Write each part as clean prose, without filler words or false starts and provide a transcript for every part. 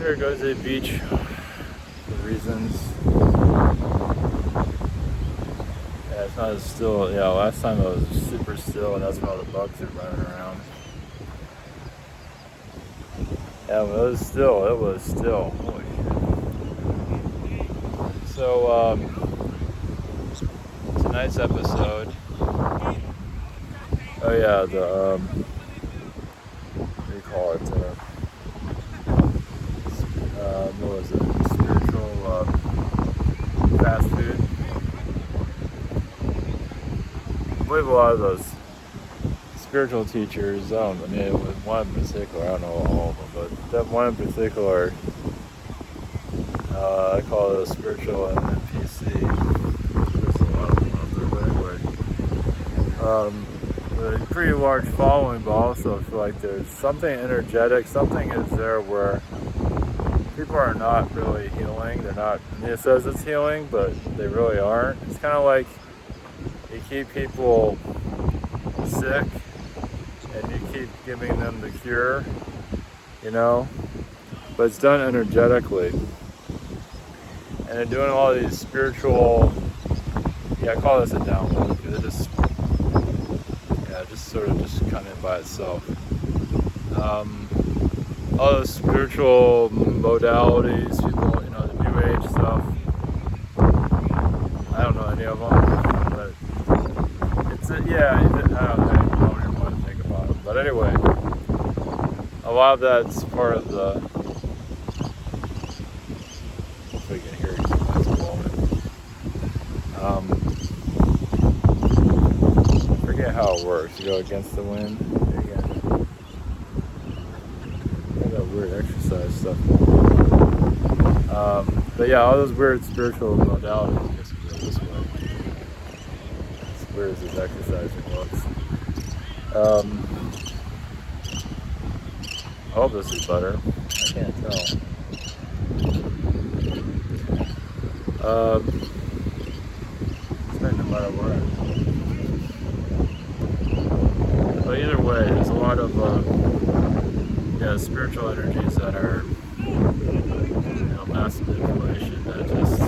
here to go to the beach for reasons. Yeah, it's not as still. Yeah, last time it was super still, and that's when all the bugs are running around. Yeah, well, it was still. It was still. Holy shit. So, tonight's episode. Oh yeah, the what do you call it? What was it? Spiritual fast food. I believe a lot of those spiritual teachers. I mean, one in particular. I don't know all of them, but that one in particular. I call it a spiritual NPC. There's a lot of them out there, but anyway. A pretty large following, but also I feel like there's something energetic, something is there where people are not really healing. They're not, I mean, it says it's healing, but they really aren't. It's kind of like you keep people sick and you keep giving them the cure, but it's done energetically. And they're doing all these spiritual, I call this a download because it just sort of just kind of by itself. All those spiritual modalities, people, the New Age stuff. I don't know any of them, but I don't even want to think about it. But anyway, a lot of that's part of the. If we can hear you, that's I forget how it works. You go against the wind. Weird exercise stuff. But yeah, all those weird spiritual modalities just go this way. As weird as this exercising looks. I hope this is better. I can't tell. It's not no matter where. But either way, there's a lot of spiritual energies that are, massive manipulation that just,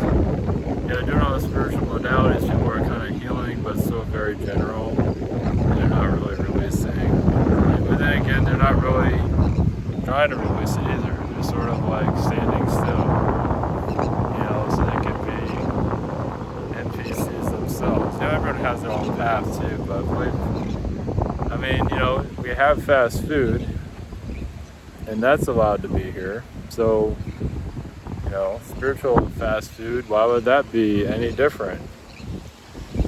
doing all the spiritual modalities, people are kind of healing, but still very general. They're not really releasing. But then again, they're not really trying to release it either. They're sort of like standing still, so they can be NPCs themselves. Everyone has their own path too, but we have fast food. And that's allowed to be here. So, spiritual fast food, why would that be any different?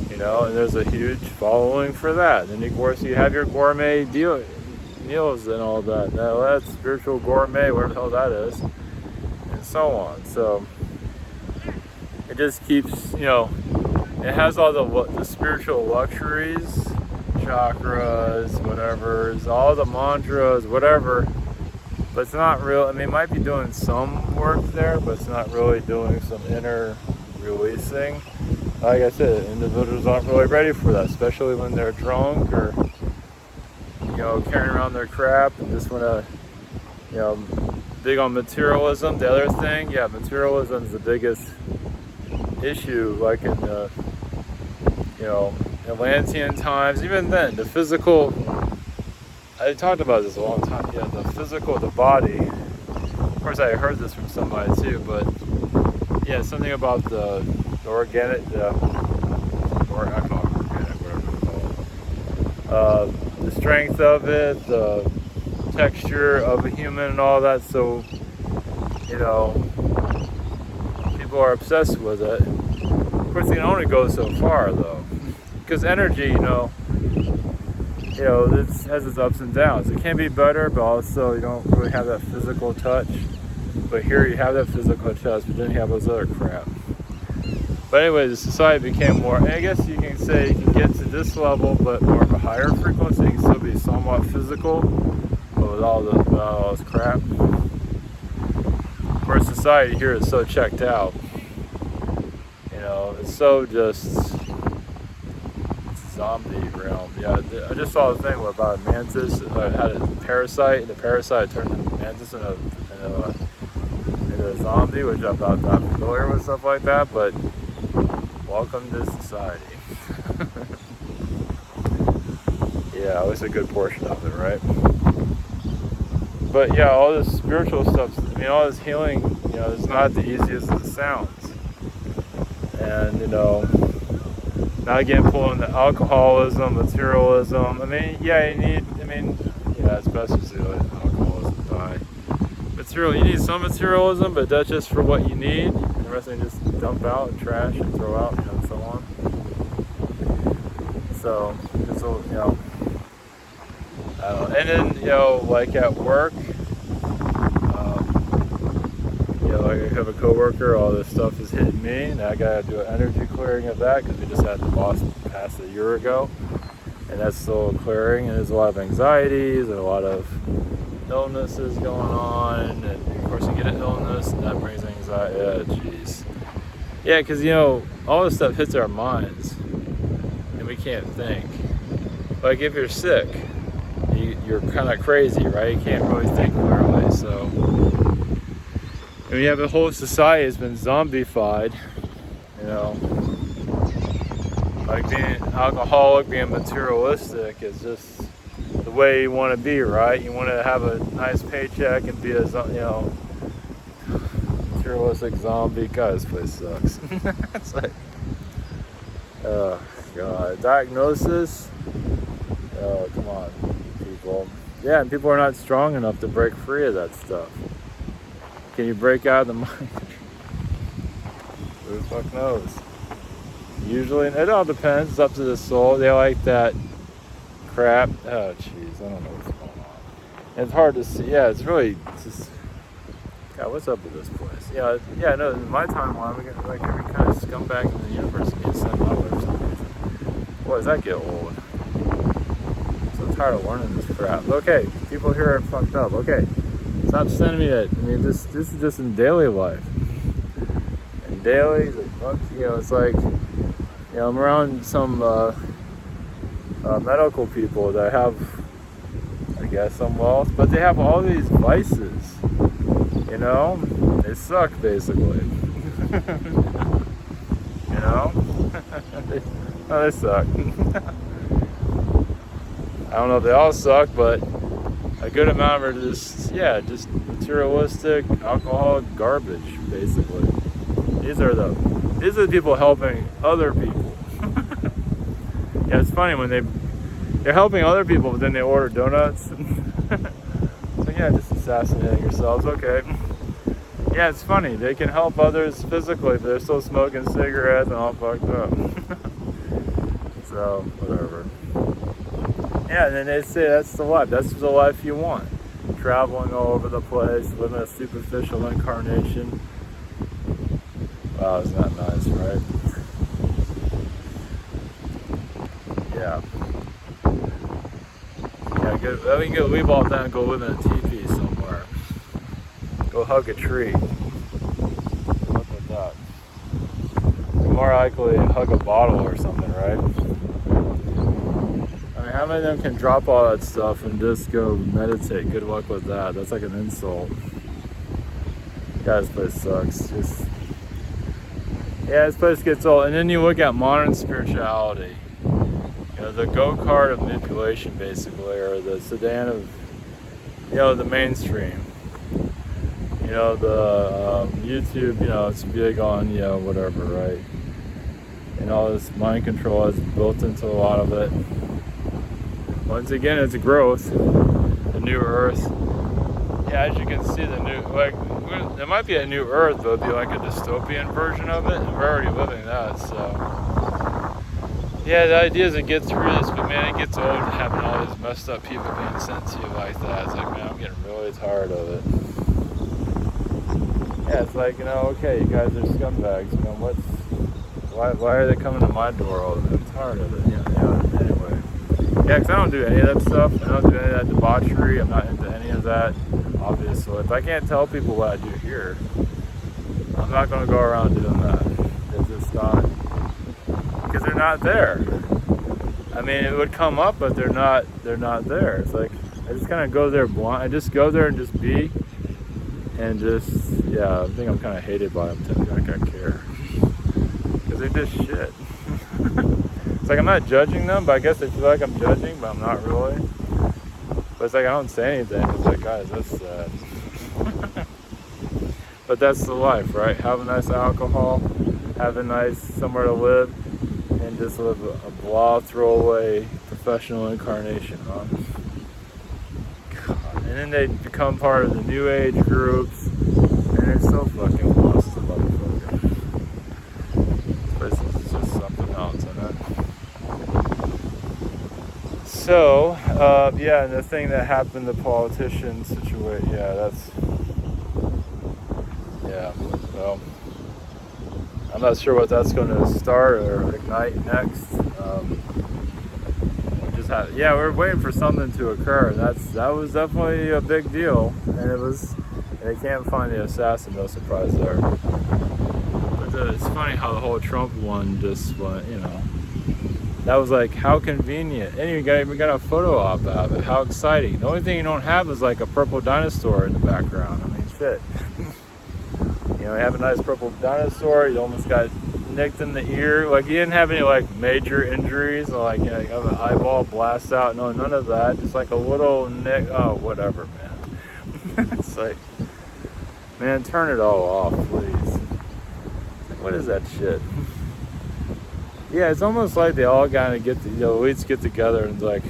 And there's a huge following for that. And of course you have your gourmet meals and all that. Now that's spiritual gourmet, whatever the hell that is. And so on. So, it just keeps, it has all the spiritual luxuries, chakras, whatever, all the mantras, whatever. But it's not real. It might be doing some work there, but it's not really doing some inner releasing. Like I said, individuals aren't really ready for that, especially when they're drunk or, carrying around their crap and just want to, big on materialism. The other thing, materialism is the biggest issue, like in the, Atlantean times. Even then, the physical. I talked about this a long time. The physical, the body. Of course, I heard this from somebody too, but something about the organic, I call it organic, whatever you call it. The strength of it, the texture of a human, and all that. So, people are obsessed with it. Of course, they can only go so far, though, because energy, this has its ups and downs. It can be better, but also you don't really have that physical touch. But here you have that physical touch, but then you have those other crap. But anyway, the society became more, I guess you can say you can get to this level, but more of a higher frequency. You can still be somewhat physical, but with all this crap. Where society here is so checked out. It's so just zombie realm. I just saw a thing about a mantis. It had a parasite, and the parasite turned the mantis into a zombie, which I'm not that familiar with stuff like that, but welcome to society. Yeah, at least a good portion of it, right? But yeah, all this spiritual stuff, I mean, all this healing, it's not the easiest as it sounds. And, not again pulling the alcoholism, materialism. I mean, yeah, it's best to say alcoholism die. You need some materialism, but that's just for what you need. And the rest of it just dump out and trash and throw out, and so on. So, just, I don't know. And then, like at work, like I have a coworker, all this stuff is hitting me, and I gotta do an energy clearing of that because we just had the boss pass a year ago, and that's still clearing. And there's a lot of anxieties and a lot of illnesses going on, and of course you get an illness, and that brings anxiety. Yeah, jeez. Yeah, because all this stuff hits our minds, and we can't think. Like if you're sick, you're kind of crazy, right? You can't really think clearly, so. And we have a whole society that's been zombified, like being alcoholic, being materialistic is just the way you want to be, right? You want to have a nice paycheck and be a, materialistic zombie. God, this place sucks. It's like, oh God, diagnosis. Oh, come on, people. Yeah, and people are not strong enough to break free of that stuff. Can you break out of the mind? Who the fuck knows? Usually, it all depends. It's up to the soul. They like that crap. Oh, jeez, I don't know what's going on. And it's hard to see. Yeah, it's really just. God, what's up with this place? Yeah. No, in my timeline, we got like every kind of scumbag in the universe being sent out or something. Boy, does that get old? I'm so tired of learning this crap. Okay, people here are fucked up. Okay. Stop sending me that. I mean, this is just in daily life. In daily, it's like, I'm around some medical people that have, I guess, some wealth, but they have all these vices. They suck basically. They suck. I don't know if they all suck, but a good amount are just materialistic, alcoholic garbage, basically. These are the people helping other people. Yeah, it's funny when they're helping other people, but then they order donuts. So yeah, just assassinating yourselves. Okay. Yeah, it's funny. They can help others physically, but they're still smoking cigarettes and all fucked up. So whatever. Yeah, and then they say that's the life. That's the life you want. Traveling all over the place, living a superficial incarnation. Wow, isn't that nice, right? Yeah. Yeah, we can go leave all that and go live in a teepee somewhere. Go hug a tree. Look at that. You're more likely to hug a bottle or something, right? How many of them can drop all that stuff and just go meditate? Good luck with that. That's like an insult. God, this place sucks. This place gets old. And then you look at modern spirituality. The go-kart of manipulation, basically, or the sedan of, the mainstream. The YouTube, it's big on, whatever, right? And all this mind control is built into a lot of it. Once again, it's growth, the new earth. Yeah, as you can see, there might be a new earth, but it'd be like a dystopian version of it, and we're already living that, so. Yeah, the idea is to get through this, but man, it gets old having all these messed up people being sent to you like that. It's like, man, I'm getting really tired of it. Yeah, it's like, okay, you guys are scumbags, why are they coming to my door all the time? I'm tired of it, anyway. Yeah, because I don't do any of that stuff. I don't do any of that debauchery. I'm not into any of that, obviously. If I can't tell people what I do here, I'm not going to go around doing that. It's just not, because they're not there. I mean, it would come up, but they're not there. It's like, I just kind of go there blind. I just go there and just be, and just yeah, I think I'm kind of hated by them too. Like I care. Because they're just shit. It's like I'm not judging them, but I guess they feel like I'm judging, but I'm not really. But it's like I don't say anything. It's like, guys, that's sad. But that's the life, right? Have a nice alcohol, have a nice somewhere to live, and just live a blah, throwaway professional incarnation, huh? God. And then they become part of the new age groups, and they're so fucking lost, the motherfucker. This place is just something else, isn't it? So, yeah, and the thing that happened, the politician situation, yeah, that's, yeah, well, I'm not sure what that's going to start or ignite next. Yeah, we're waiting for something to occur, and that was definitely a big deal, and they can't find the assassin, no surprise there. But it's funny how the whole Trump one just went, that was like, how convenient, and you got a photo op out of it, how exciting. The only thing you don't have is like a purple dinosaur in the background. I mean, shit. You have a nice purple dinosaur, you almost got nicked in the ear, like you didn't have any like major injuries, or like you have an eyeball blast out, no, none of that, just like a little nick, oh, whatever, man. It's like, man, turn it all off, please. What is that shit? Yeah, it's almost like they all gotta elites get together and like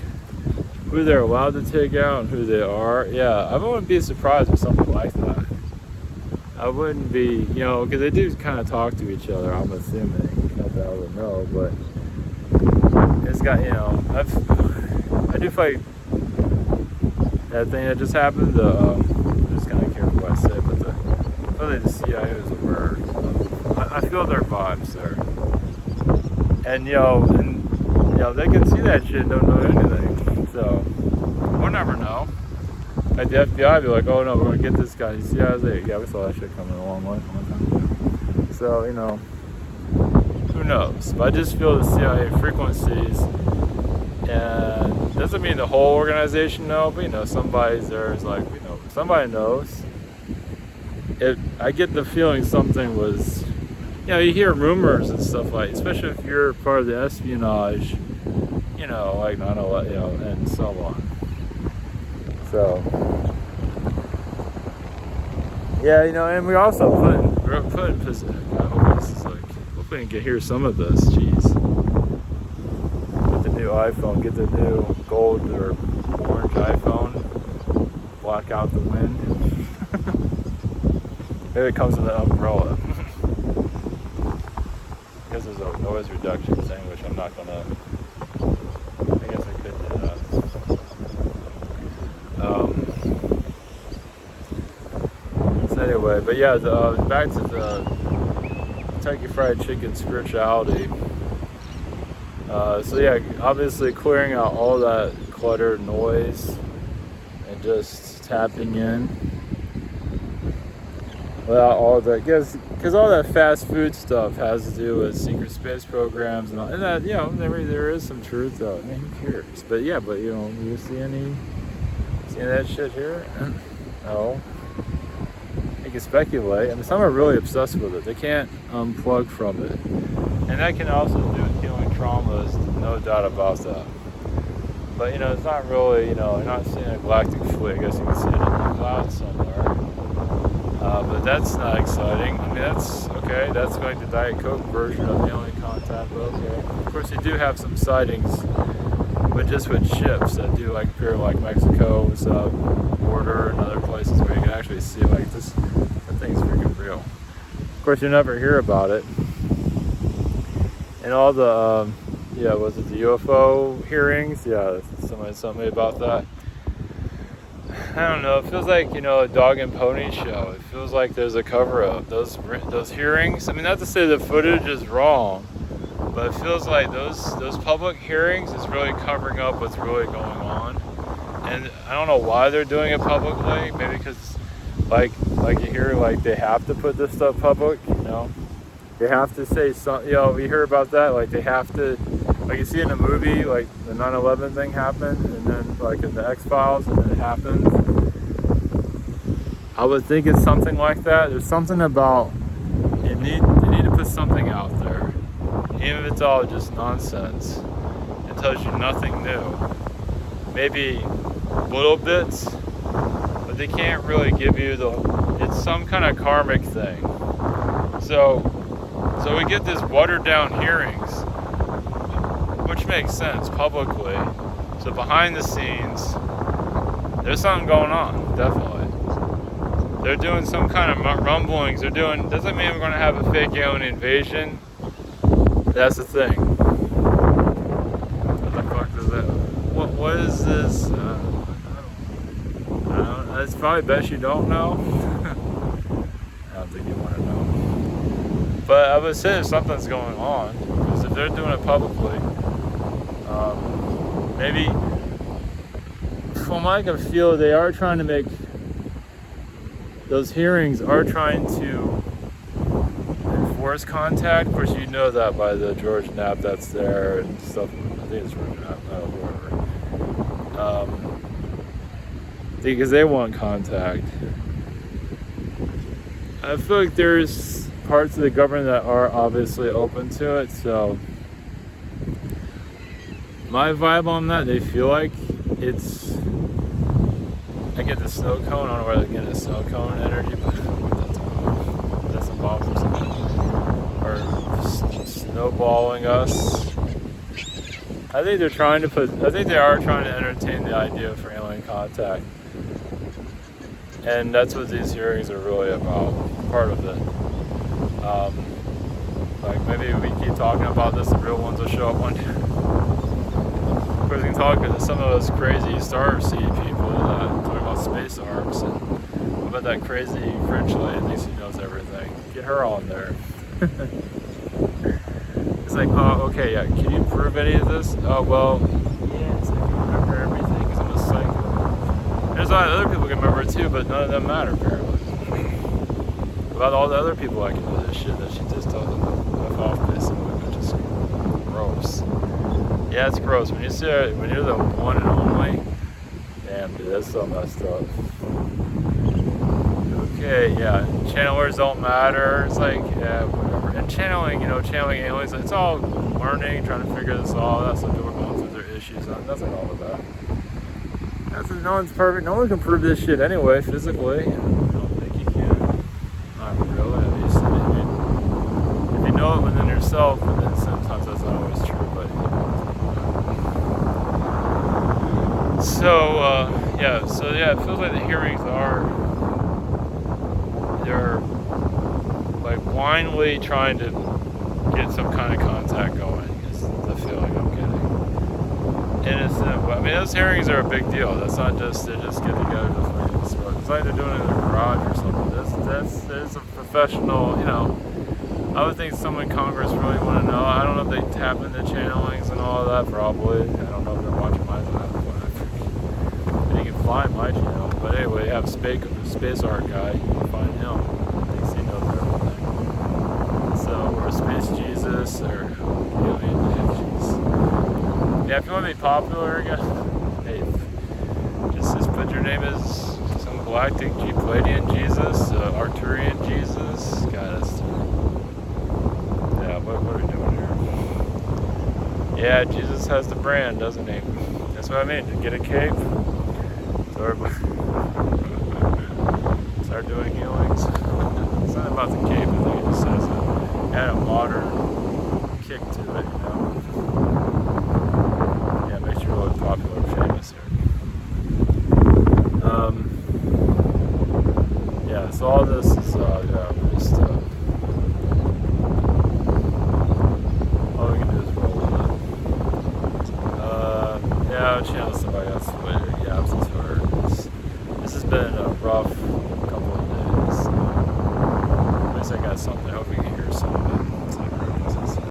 who they're allowed to take out and who they are. Yeah, I wouldn't be surprised with something like that. I wouldn't be, because they do kind of talk to each other, I'm assuming. Not that I would know, but it's got, I do fight that thing that just happened. I'm just kind of careful what I say, but the CIA is a bird. I feel their vibes there. And, they can see that shit and don't know anything. So, we'll never know. Like the FBI be like, oh no, we're going to get this guy. He's CIA. Yeah, we saw that shit coming a long time. So, who knows? But I just feel the CIA frequencies, and doesn't mean the whole organization know, but somebody's there is like, somebody knows. I get the feeling something was, you hear rumors and stuff like, especially if you're part of the espionage, like 9/11, and so on. So, yeah, and we also put in position. I hope this is like, hopefully we can hear some of this. Jeez, with the new iPhone, get the new gold or orange iPhone, block out the wind. Maybe it comes with an umbrella. Because there's a noise reduction thing, which I'm not gonna. I guess I could do that. So anyway, but yeah, back to the Kentucky Fried Chicken spirituality. So yeah, obviously clearing out all that clutter, noise, and just tapping in. Without all that, because all that fast food stuff has to do with secret space programs and all, and that, there is some truth though. I mean, who cares? But yeah, you see any of that shit here? No. You can speculate. I mean, some are really obsessed with it. They can't unplug from it, and that can also do with healing traumas. No doubt about that. But it's not really. You're not seeing a galactic fleet. I guess you can see it in the clouds somewhere. But that's not exciting. I mean, that's okay. That's like the Diet Coke version of alien contact, but okay. Of course, you do have some sightings, but just with ships that do like appear like Mexico's border and other places where you can actually see like this. That thing's freaking real. Of course, you never hear about it. And all the, was it the UFO hearings? Yeah, somebody told me about that. I don't know. It feels like a dog and pony show. It feels like there's a cover-up. Those hearings. I mean, not to say the footage is wrong, but it feels like those public hearings is really covering up what's really going on. And I don't know why they're doing it publicly. Maybe because, like you hear, like they have to put this stuff public. They have to say something. We hear about that. Like they have to. Like you see in a movie, like the 9/11 thing happened, and then like in the X-Files, and then it happened. I would think it's something like that. There's something about you need to put something out there, even if it's all just nonsense. It tells you nothing new. Maybe little bits, but they can't really give you it's some kind of karmic thing. So we get these watered down hearings, which makes sense publicly. So behind the scenes, there's something going on, definitely. They're doing some kind of rumblings. Doesn't mean we're going to have a fake alien invasion. That's the thing. What the fuck is that? What is this? It's probably best you don't know. I don't think you want to know. But I would say if something's going on, because if they're doing it publicly, maybe from what I can feel, they are trying to make those hearings are trying to enforce contact. Of course, you know that by the George Knapp that's there and stuff. I think it's George Knapp, whatever. Because they want contact. I feel like there's parts of the government that are obviously open to it, so my vibe on that, they feel like it's, I get the snow cone, I don't know where they're getting the snow cone energy, but that's involved or something, or snowballing us. I think they are trying to entertain the idea for alien contact. And that's what these hearings are really about, part of it. Like maybe we keep talking about this, the real ones will show up one day. Of course, we can talk to some of those crazy Starseed people that talk about space arcs and about that crazy French lady thinks she knows everything. Get her on there. It's like, oh, okay, yeah, can you prove any of this? Oh, well, yes, I can remember everything because I'm a psycho. There's a lot of other people who can remember it too, but none of them matter, apparently. About all the other people I can do this shit that she just told them to F off, basically, which is gross. Yeah, it's gross. When you're the one and only, damn, dude, that's so messed up. Okay, yeah, channelers don't matter. It's like, yeah, whatever. And channeling aliens, it's all learning, trying to figure this all out. So people are going through their issues. Nothing wrong with that. No one's perfect. No one can prove this shit anyway, physically. I don't think you can. Not really. At least, if you know it within yourself, then sometimes that's not always true. But so it feels like the hearings they're like blindly trying to get some kind of contact going. Is the feeling I'm getting. Innocent. I mean, those hearings are a big deal. That's not just they just get together to fucking smoke. It's like they're doing it in their garage or something. There's a professional. I would think someone in Congress really want to know. I don't know if they tap into channelings and all of that. Probably. I don't know if they're watching my channel. You can find my channel. But anyway, you have Space Art guy. You can find him. Thinks he knows everything. So, or Space Jesus, or yeah, if you want to be popular again, hey, just put your name as some galactic Palladian Jesus, Arturian Jesus. God, that's yeah. What are we doing here? Yeah, Jesus has the brand, doesn't he? That's what I mean. To get a cape, so everybody start doing healings. It's not about the cape. I think it just has a modern kick to it, Yeah, it makes you really popular and famous here. Yeah, so all this is just all we can do is roll with it. Yeah, I'll channel somebody else. But yeah, I'm so tired. This has been a rough couple of days. At least I got something. I hope you can hear something.